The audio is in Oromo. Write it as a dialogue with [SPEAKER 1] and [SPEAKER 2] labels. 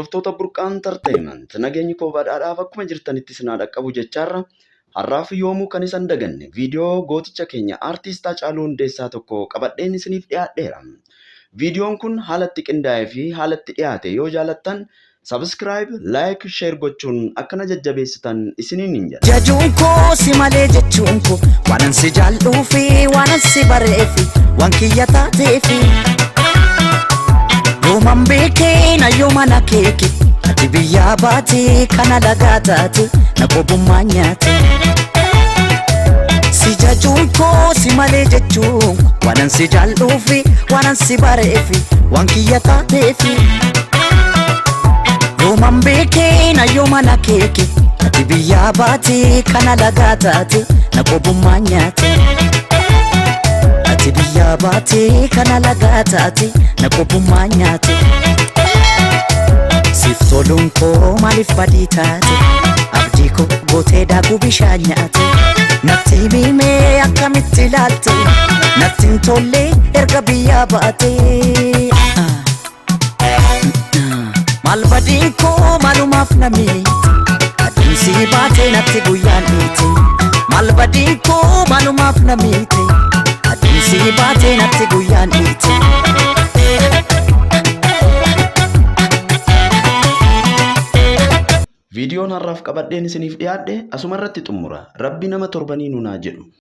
[SPEAKER 1] Hordoftoota Burqaa Entertainment nageenyi koo badhaadhaaf akkuma jirtanitti isin dhaqqabu jechaarra har'aaf yoomuu kan isin daganne viidiyoo gooticha keenya aartiist Haacaaluu Hundeessaa tokko qabadheen isiniif dhiyaadheera. Viidiyoon kun haalatti qindaa'ee fi haalatti dhiyaate yoo jaalattan subscribe, like, share gochuun akkana jajjabeessitan isiniin hin jedha.
[SPEAKER 2] Jajuun koo si malee jechuun koo waan si jaalluu fi waan si bareefi waan kiyya taateefi. Yooman beekee na yoomana keeke ati biyyaa baatee kana lagaa taate na qobummaa nyaate. Si jajuun koo si malee jechuun waan si jaalluu fi waan si bareefi waan kiyya taateefi. Yooman beekee na yoomana keeke ati biyyaa baatee kana lagaa taate na qobummaa nyaate. Ati biyyaa baatee kana lagaa taate na qobummaa nyaate. Siif toluun koo maaliif badii taate abdii koo gootee daakuu bishaan nyaate. Natti himee akkamitti ilaalte natti hin tolle erga biyyaa baatee. Maal badiin koo maalumaaf na miite adeemsi baatee natti guyyaan dhiite. Maal badiin koo maalumaaf na miite adeemsi baatee natti guyyaan dhiite.
[SPEAKER 1] Viidiyoon har'aaf qabadheen isiniif dhiyaadhe asumarratti xumura. Rabbi nama torbanii nunaa jedhu.